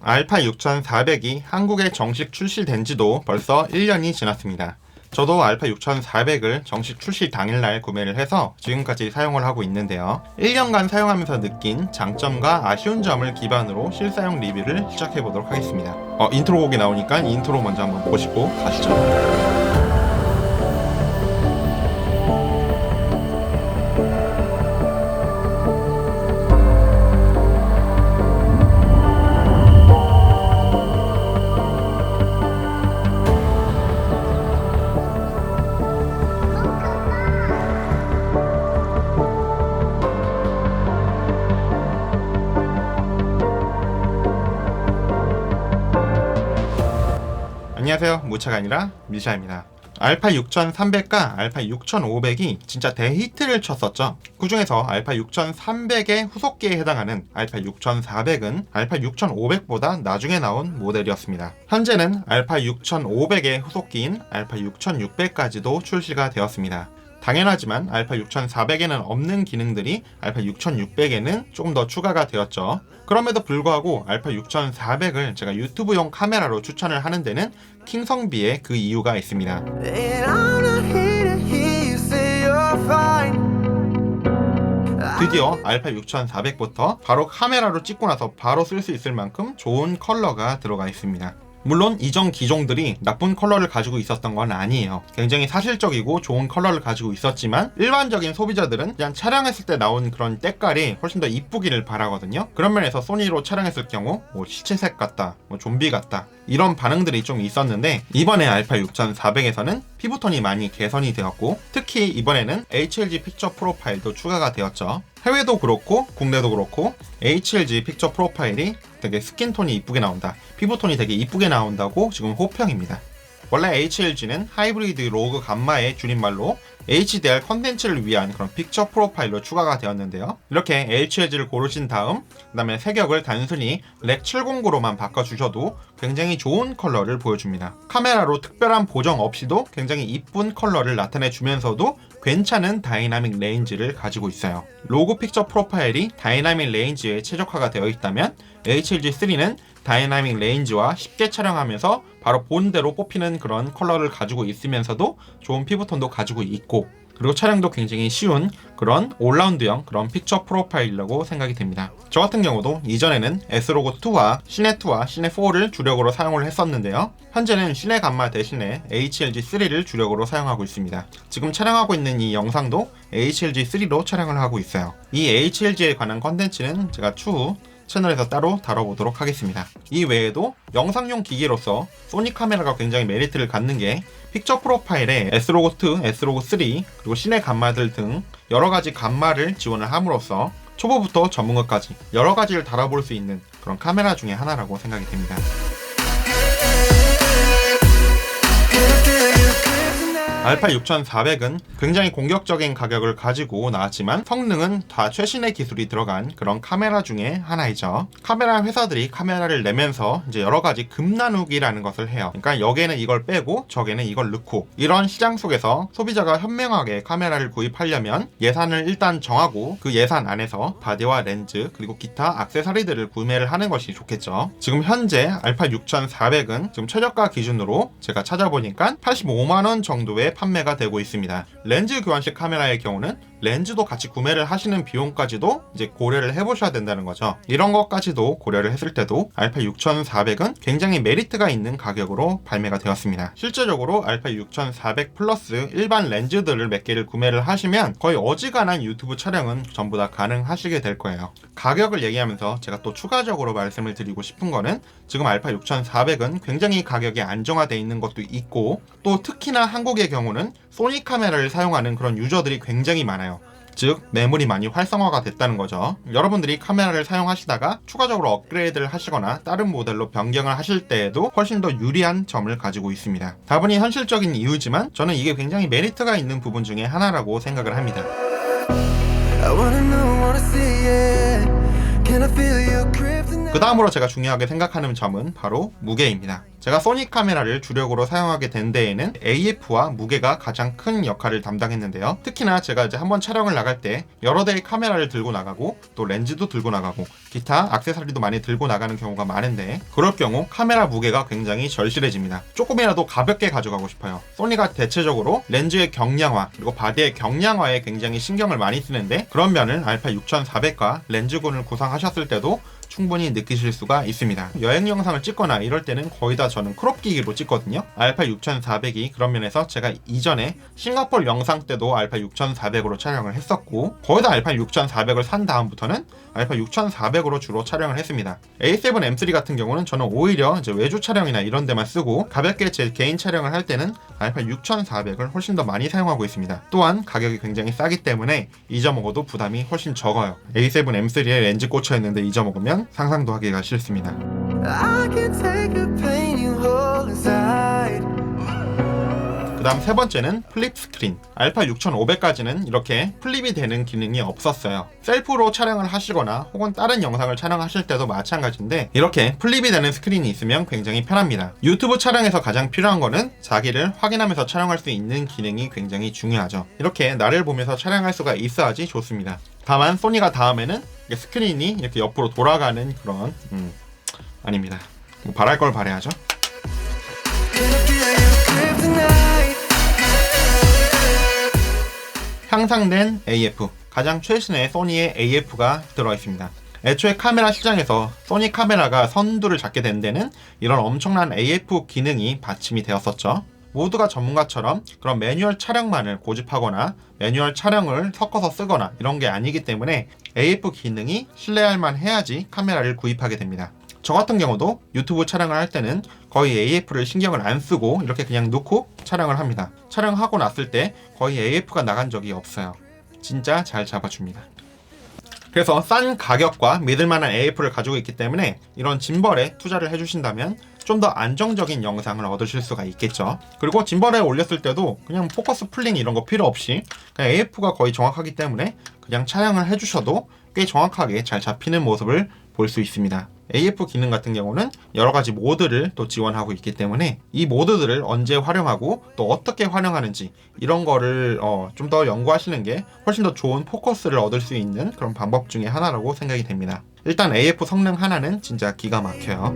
알파 6400이 한국에 정식 출시된 지도 벌써 1년이 지났습니다. 저도 알파 6400을 정식 출시 당일날 구매를 해서 지금까지 사용을 하고 있는데요. 1년간 사용하면서 느낀 장점과 아쉬운 점을 기반으로 실사용 리뷰를 시작해보도록 하겠습니다. 인트로 곡이 나오니까 인트로 먼저 한번 보시고 가시죠. 안녕하세요, 무차가 아니라 미샤입니다. 알파 6300과 알파 6500이 진짜 대히트를 쳤었죠. 그 중에서 알파 6300의 후속기에 해당하는 알파 6400은 알파 6500보다 나중에 나온 모델이었습니다. 현재는 알파 6500의 후속기인 알파 6600까지도 출시가 되었습니다. 당연하지만 알파 6400에는 없는 기능들이 알파 6600에는 조금 더 추가가 되었죠. 그럼에도 불구하고 알파 6400을 제가 유튜브용 카메라로 추천을 하는 데는 킹성비의 그 이유가 있습니다. 드디어 알파 6400부터 바로 카메라로 찍고 나서 바로 쓸 수 있을 만큼 좋은 컬러가 들어가 있습니다. 물론 이전 기종들이 나쁜 컬러를 가지고 있었던 건 아니에요. 굉장히 사실적이고 좋은 컬러를 가지고 있었지만 일반적인 소비자들은 그냥 촬영했을 때 나온 그런 때깔이 훨씬 더 이쁘기를 바라거든요. 그런 면에서 소니로 촬영했을 경우 시체색 같다, 좀비 같다 이런 반응들이 좀 있었는데, 이번에 알파 6400에서는 피부톤이 많이 개선이 되었고, 특히 이번에는 HLG 픽처 프로파일도 추가가 되었죠. 해외도 그렇고 국내도 그렇고 HLG 픽처 프로파일이 되게 스킨톤이 이쁘게 나온다, 피부톤이 되게 이쁘게 나온다고 지금 호평입니다. 원래 HLG는 하이브리드 로그 감마의 줄임말로 HDR 컨텐츠를 위한 그런 픽처 프로파일로 추가가 되었는데요. 이렇게 HLG를 고르신 다음 그 다음에 색역을 단순히 렉 709로만 바꿔주셔도 굉장히 좋은 컬러를 보여줍니다. 카메라로 특별한 보정 없이도 굉장히 이쁜 컬러를 나타내주면서도 괜찮은 다이나믹 레인지를 가지고 있어요. 로그 픽처 프로파일이 다이나믹 레인지에 최적화가 되어 있다면 HLG3는 다이나믹 레인지와 쉽게 촬영하면서 바로 본대로 뽑히는 그런 컬러를 가지고 있으면서도 좋은 피부톤도 가지고 있고, 그리고 촬영도 굉장히 쉬운 그런 올라운드형 그런 픽처 프로파일이라고 생각이 됩니다. 저 같은 경우도 이전에는 S로고2와 시네2와 시네4를 주력으로 사용을 했었는데요. 현재는 시네 감마 대신에 HLG3를 주력으로 사용하고 있습니다. 지금 촬영하고 있는 이 영상도 HLG3로 촬영을 하고 있어요. 이 HLG에 관한 컨텐츠는 제가 추후 채널에서 따로 다뤄보도록 하겠습니다. 이 외에도 영상용 기기로서 소니 카메라가 굉장히 메리트를 갖는 게 픽처 프로파일에 S로고2, S로고3 그리고 시네 감마들 등 여러가지 감마를 지원을 함으로써 초보부터 전문가까지 여러가지를 다뤄볼 수 있는 그런 카메라 중에 하나라고 생각이 됩니다. 알파 6400은 굉장히 공격적인 가격을 가지고 나왔지만 성능은 다 최신의 기술이 들어간 그런 카메라 중에 하나이죠. 카메라 회사들이 카메라를 내면서 이제 여러가지 금나누기라는 것을 해요. 그러니까 여기에는 이걸 빼고 저기에는 이걸 넣고, 이런 시장 속에서 소비자가 현명하게 카메라를 구입하려면 예산을 일단 정하고 그 예산 안에서 바디와 렌즈 그리고 기타 액세서리들을 구매를 하는 것이 좋겠죠. 지금 현재 알파 6400은 지금 최저가 기준으로 제가 찾아보니까 85만원 정도의 판매가 되고 있습니다. 렌즈 교환식 카메라의 경우는 렌즈도 같이 구매를 하시는 비용까지도 이제 고려를 해보셔야 된다는 거죠. 이런 것까지도 고려를 했을 때도 알파 6400은 굉장히 메리트가 있는 가격으로 발매가 되었습니다. 실제적으로 알파 6400 플러스 일반 렌즈들을 몇 개를 구매를 하시면 거의 어지간한 유튜브 촬영은 전부 다 가능하시게 될 거예요. 가격을 얘기하면서 제가 또 추가적으로 말씀을 드리고 싶은 거는, 지금 알파 6400은 굉장히 가격이 안정화되어 있는 것도 있고, 또 특히나 한국의 경우는 소니 카메라를 사용하는 그런 유저들이 굉장히 많아요. 즉 매물이 많이 활성화가 됐다는 거죠. 여러분들이 카메라를 사용하시다가 추가적으로 업그레이드를 하시거나 다른 모델로 변경을 하실 때에도 훨씬 더 유리한 점을 가지고 있습니다. 다분히 현실적인 이유지만 저는 이게 굉장히 메리트가 있는 부분 중에 하나라고 생각을 합니다. I wanna know, wanna see it. Can I feel you creeping 그 다음으로 제가 중요하게 생각하는 점은 바로 무게입니다. 제가 소니 카메라를 주력으로 사용하게 된 데에는 AF와 무게가 가장 큰 역할을 담당했는데요. 특히나 제가 이제 한번 촬영을 나갈 때 여러 대의 카메라를 들고 나가고 또 렌즈도 들고 나가고 기타 액세서리도 많이 들고 나가는 경우가 많은데, 그럴 경우 카메라 무게가 굉장히 절실해집니다. 조금이라도 가볍게 가져가고 싶어요. 소니가 대체적으로 렌즈의 경량화 그리고 바디의 경량화에 굉장히 신경을 많이 쓰는데, 그런 면을 알파 6400과 렌즈군을 구상하셨을 때도 충분히 느끼실 수가 있습니다. 여행 영상을 찍거나 이럴 때는 거의 다 저는 크롭 기기로 찍거든요. 알파 6400이 그런 면에서 제가 이전에 싱가포르 영상 때도 알파 6400으로 촬영을 했었고, 거의 다 알파 6400을 산 다음부터는 알파 6400으로 주로 촬영을 했습니다. A7M3 같은 경우는 저는 오히려 이제 외주 촬영이나 이런 데만 쓰고, 가볍게 제 개인 촬영을 할 때는 알파 6400을 훨씬 더 많이 사용하고 있습니다. 또한 가격이 굉장히 싸기 때문에 잊어먹어도 부담이 훨씬 적어요. A7M3에 렌즈 꽂혀 있는데 잊어먹으면 상상도 하기가 싫습니다. 그 다음 세 번째는 플립 스크린. 알파 6500까지는 이렇게 플립이 되는 기능이 없었어요. 셀프로 촬영을 하시거나 혹은 다른 영상을 촬영하실 때도 마찬가지인데, 이렇게 플립이 되는 스크린이 있으면 굉장히 편합니다. 유튜브 촬영에서 가장 필요한 거는 자기를 확인하면서 촬영할 수 있는 기능이 굉장히 중요하죠. 이렇게 나를 보면서 촬영할 수가 있어야지 좋습니다. 다만 소니가 다음에는 스크린이 이렇게 옆으로 돌아가는 그런 아닙니다. 뭐 바랄 걸 바라야죠. 향상된 AF, 가장 최신의 소니의 AF가 들어있습니다. 애초에 카메라 시장에서 소니 카메라가 선두를 잡게 된 데는 이런 엄청난 AF 기능이 받침이 되었었죠. 모두가 전문가처럼 그런 매뉴얼 촬영만을 고집하거나 매뉴얼 촬영을 섞어서 쓰거나 이런 게 아니기 때문에 AF 기능이 신뢰할 만 해야지 카메라를 구입하게 됩니다. 저 같은 경우도 유튜브 촬영을 할 때는 거의 AF를 신경을 안 쓰고 이렇게 그냥 놓고 촬영을 합니다. 촬영하고 났을 때 거의 AF가 나간 적이 없어요. 진짜 잘 잡아줍니다. 그래서 싼 가격과 믿을만한 AF를 가지고 있기 때문에 이런 짐벌에 투자를 해주신다면 좀 더 안정적인 영상을 얻으실 수가 있겠죠. 그리고 짐벌에 올렸을 때도 그냥 포커스 풀링 이런 거 필요 없이 그냥 AF가 거의 정확하기 때문에 그냥 촬영을 해주셔도 꽤 정확하게 잘 잡히는 모습을 볼 수 있습니다. AF 기능 같은 경우는 여러 가지 모드를 또 지원하고 있기 때문에 이 모드들을 언제 활용하고 또 어떻게 활용하는지 이런 거를 좀 더 연구하시는 게 훨씬 더 좋은 포커스를 얻을 수 있는 그런 방법 중에 하나라고 생각이 됩니다. 일단 AF 성능 하나는 진짜 기가 막혀요.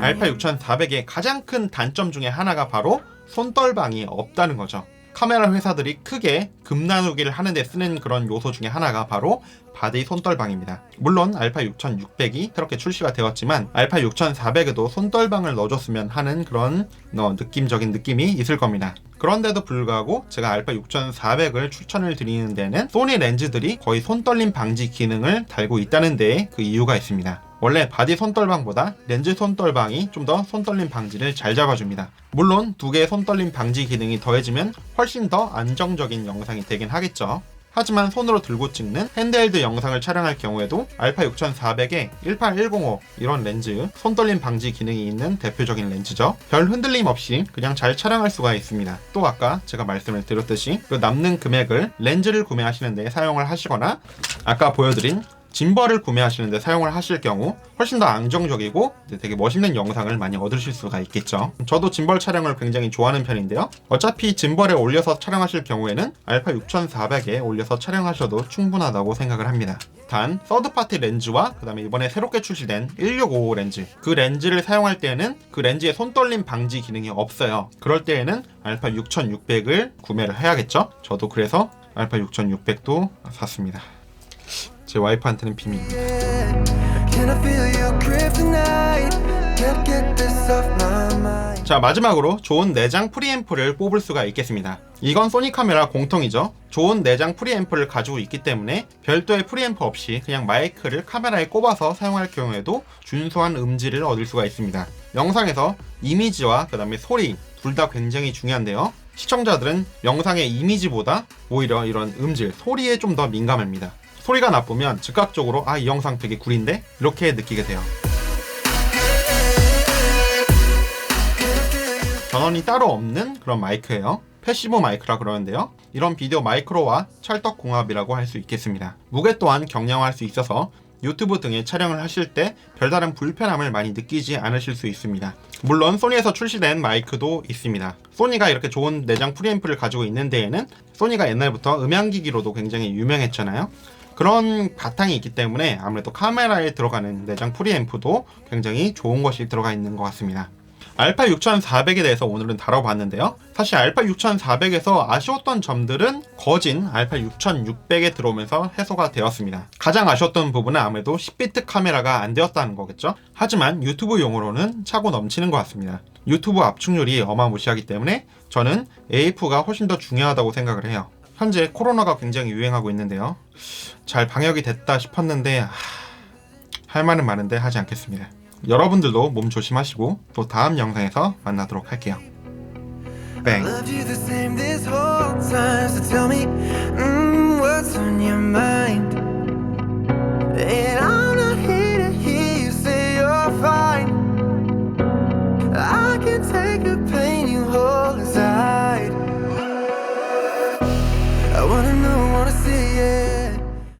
알파 6400의 가장 큰 단점 중에 하나가 바로 손떨방이 없다는 거죠. 카메라 회사들이 크게 금 나누기를 하는데 쓰는 그런 요소 중에 하나가 바로 바디 손떨방입니다. 물론 알파 6600이 새롭게 출시가 되었지만 알파 6400에도 손떨방을 넣어줬으면 하는 그런 느낌적인 느낌이 있을 겁니다. 그런데도 불구하고 제가 알파 6400을 추천을 드리는 데는 소니 렌즈들이 거의 손떨림 방지 기능을 달고 있다는 데에 그 이유가 있습니다. 원래 바디 손떨방보다 렌즈 손떨방이 좀 더 손떨림 방지를 잘 잡아줍니다. 물론 두 개의 손떨림 방지 기능이 더해지면 훨씬 더 안정적인 영상이 되긴 하겠죠. 하지만 손으로 들고 찍는 핸드헬드 영상을 촬영할 경우에도 알파 6400에 18105 이런 렌즈 손떨림 방지 기능이 있는 대표적인 렌즈죠. 별 흔들림 없이 그냥 잘 촬영할 수가 있습니다. 또 아까 제가 말씀을 드렸듯이 그 남는 금액을 렌즈를 구매하시는 데 사용을 하시거나 아까 보여드린 짐벌을 구매하시는 데 사용을 하실 경우 훨씬 더 안정적이고 되게 멋있는 영상을 많이 얻으실 수가 있겠죠. 저도 짐벌 촬영을 굉장히 좋아하는 편인데요. 어차피 짐벌에 올려서 촬영하실 경우에는 알파 6400에 올려서 촬영하셔도 충분하다고 생각을 합니다. 단 서드파티 렌즈와 그 다음에 이번에 새롭게 출시된 1655 렌즈, 그 렌즈를 사용할 때에는 그 렌즈의 손떨림 방지 기능이 없어요. 그럴 때에는 알파 6600을 구매를 해야겠죠. 저도 그래서 알파 6600도 샀습니다. 제 와이프한테는 비밀입니다. 자, 마지막으로 좋은 내장 프리앰프를 뽑을 수가 있겠습니다. 이건 소니 카메라 공통이죠. 좋은 내장 프리앰프를 가지고 있기 때문에 별도의 프리앰프 없이 그냥 마이크를 카메라에 꼽아서 사용할 경우에도 준수한 음질을 얻을 수가 있습니다. 영상에서 이미지와 그 다음에 소리 둘 다 굉장히 중요한데요. 시청자들은 영상의 이미지보다 오히려 이런 음질, 소리에 좀 더 민감합니다. 소리가 나쁘면 즉각적으로 이 영상 되게 구린데? 이렇게 느끼게 돼요. 전원이 따로 없는 그런 마이크예요. 패시브 마이크라 그러는데요. 이런 비디오 마이크로와 찰떡궁합이라고 할 수 있겠습니다. 무게 또한 경량화할 수 있어서 유튜브 등의 촬영을 하실 때 별다른 불편함을 많이 느끼지 않으실 수 있습니다. 물론 소니에서 출시된 마이크도 있습니다. 소니가 이렇게 좋은 내장 프리앰프를 가지고 있는 데에는 소니가 옛날부터 음향기기로도 굉장히 유명했잖아요. 그런 바탕이 있기 때문에 아무래도 카메라에 들어가는 내장 프리앰프도 굉장히 좋은 것이 들어가 있는 것 같습니다. 알파 6400에 대해서 오늘은 다뤄봤는데요. 사실 알파 6400에서 아쉬웠던 점들은 거진 알파 6600에 들어오면서 해소가 되었습니다. 가장 아쉬웠던 부분은 아무래도 10비트 카메라가 안 되었다는 거겠죠. 하지만 유튜브용으로는 차고 넘치는 것 같습니다. 유튜브 압축률이 어마무시하기 때문에 저는 AF가 훨씬 더 중요하다고 생각을 해요. 현재 코로나가 굉장히 유행하고 있는데요. 잘 방역이 됐다 싶었는데 할 말은 많은데 하지 않겠습니다. 여러분들도 몸 조심하시고 또 다음 영상에서 만나도록 할게요. 뱅. Loved you the same this whole time, so tell me, what's on your mind?